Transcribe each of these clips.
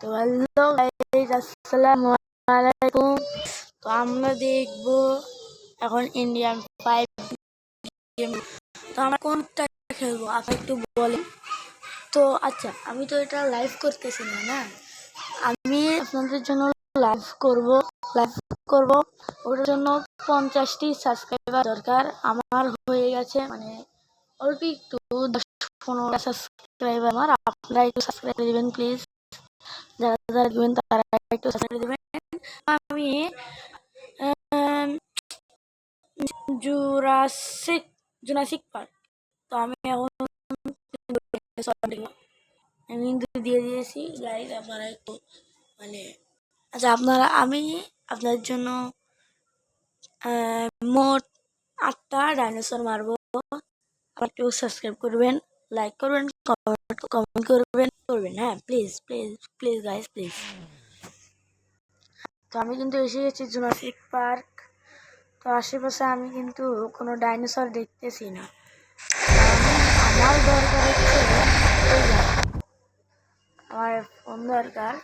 তো hello guys, আসসালামু আলাইকুম। তো আমরা দেখবো এখন ইন্ডিয়ান 5 গেম। তো আমরা কোনটা খেলবো আপনি একটু বলেন তো। আচ্ছা, আমি তো এটা লাইভ করতেছি না, আমি আপনাদের জন্য লাইভ করব। ওটার জন্য 50টি সাবস্ক্রাইবার দরকার। আমার হয়ে গেছে, মানে অল্প একটু 10-15টা সাবস্ক্রাইবার আমার। আপনারা একটু সাবস্ক্রাইব করে দিবেন প্লিজ, যারা যারা দিবেন তারা একটু সাবস্ক্রাইব দিবেন। আমি জুরাসিক পার্ক, তো আমি এখন আমি কিন্তু দিয়ে দিয়েছি গাইজ। আপনারা একটু মানে আচ্ছা, আমি আপনাদের জন্য মোট 8টা ডাইনোসর মারবো। একটু সাবস্ক্রাইব করবেন, লাইক করবেন, কমেন্ট করবেন। হ্যাঁ, please please please guys, please. তো আমি কিন্তু এসে গেছি জুরাসিক পার্ক। তো আশেপাশে আমি কিন্তু কোনো ডাইনোসর দেখতেছি না। আমার দরকার হচ্ছে আমার ফোন দরকার।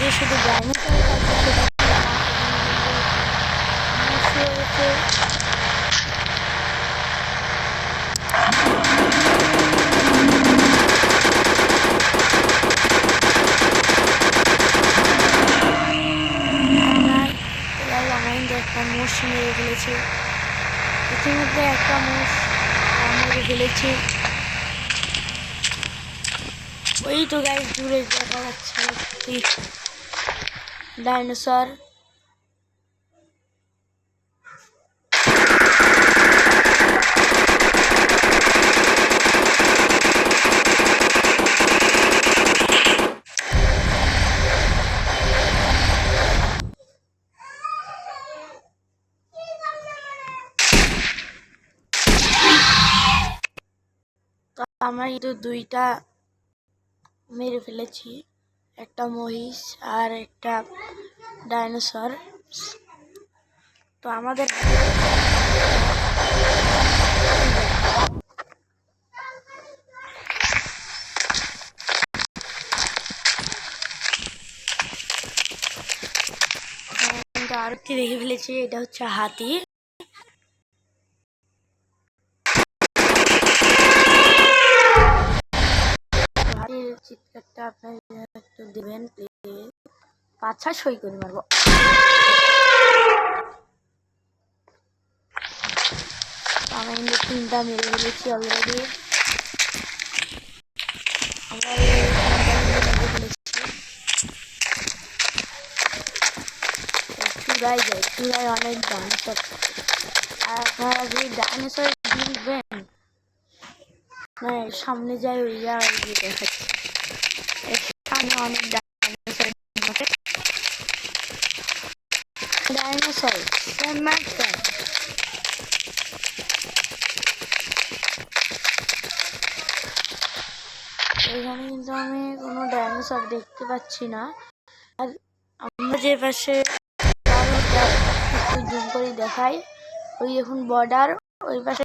যে শুধু ডাইনোসর একটা মোষ মেরে ফেলেছে, ইতিমধ্যে একটা মোষ মেরে ফেলেছে। ওই তো গাইস, দূরে দেখা যাচ্ছে ডাইনোসর। তো আমরা কিন্তু 2টা মেরে ফেলেছি, একটা মহিষ আর একটা ডাইনোসর। তো আমাদের আরেকটি দেখে ফেলেছি, এটা হচ্ছে হাতি। হাতির চিৎকারটা আপনারা একটু দিবেন প্লিজ। 5-6 সই করে মারবো। আমি কিন্তু 3টা মেরে ফেলেছি অলরেডি। আমরা মেরে ফেলেছি। চূড়ায় অনেক ডাইনোসর। আর আপনারা যদি ডাইনোসর দেখবেন, সামনে যাই ওই জায়গায় গিয়ে দেখাচ্ছি। সামনে অনেক ডাইনোসর এখানে কিন্তু আমি কোনো ডাইনোসর দেখতে পাচ্ছি না। আর আমরা যে পাশে একটু জুম করে দেখাই, ওই এখন বর্ডার, ওই পাশে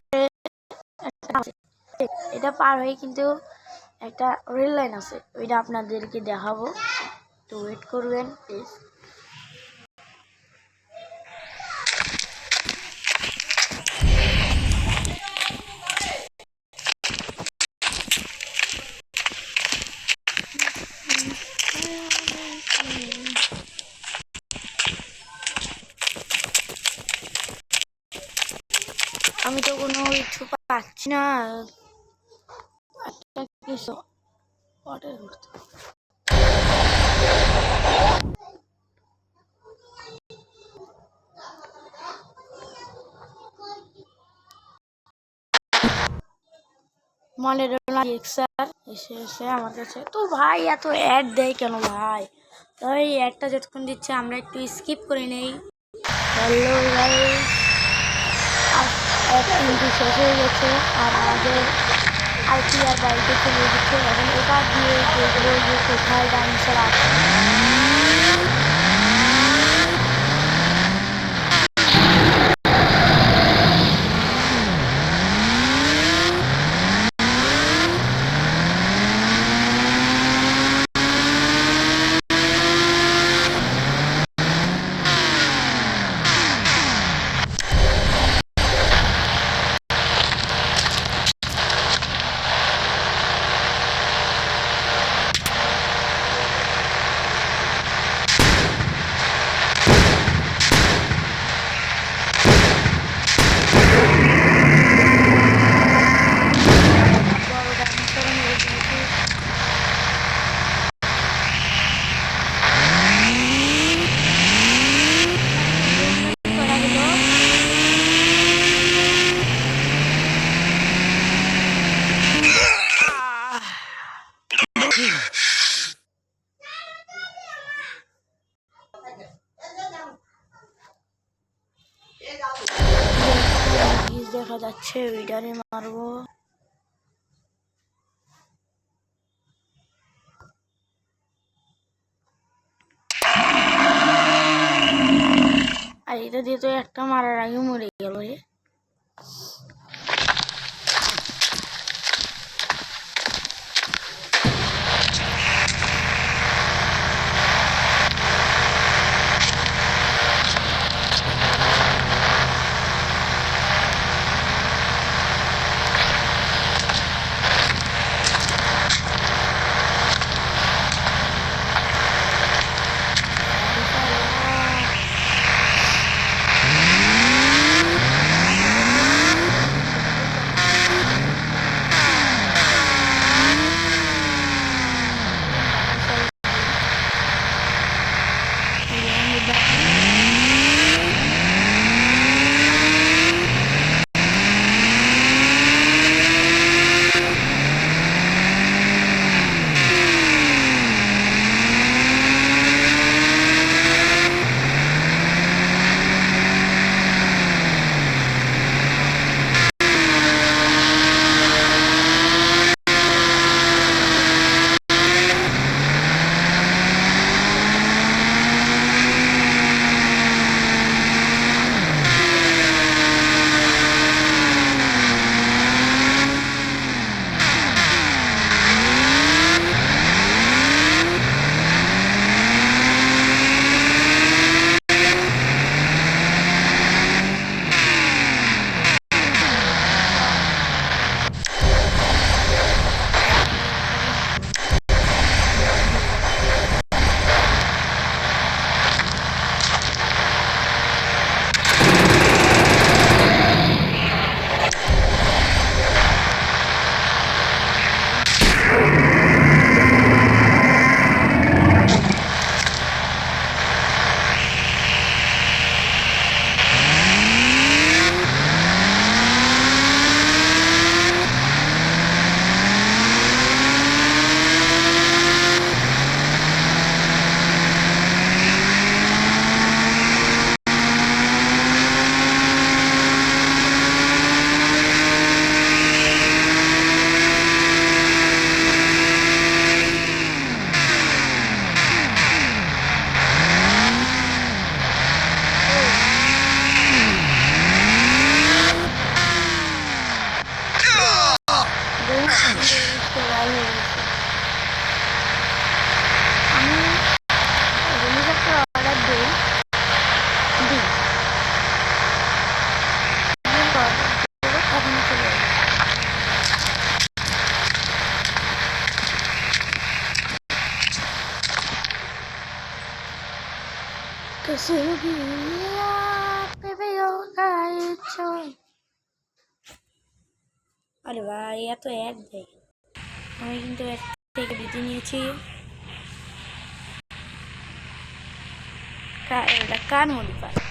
এটা পার হয়ে কিন্তু একটা রেল লাইন আছে, ওইটা আপনাদেরকে দেখাবো। তো ওয়েট করবেন প্লিজ। আমি তো কোনো কিছু পাচ্ছি না। একটা কিছু আমাদের স্যার এসে আমার কাছে, তো ভাই এত অ্যাড দেয় কেন ভাই? তো এই অ্যাডটা যতক্ষণ দিচ্ছে আমরা একটু স্কিপ করে নেই। হ্যালো গাইস, অ্যাড কিন্তু শেষ হয়ে গেছে আর আমাদের আইটি আর বাড়িতে চলে গেছে। এখন এটা দিয়ে দেখবো যে কোথায় ডাইনোসর আছে। দেখা যাচ্ছে ওইটারে মারবো। আর এটা দিয়ে তো একটা মারার আগে মরে গেল রে। আরে ভাই এত অ্যাড দেয়, আমি কিন্তু এক থেকে বিধি নিয়েছি। এটা কার মডিফাই?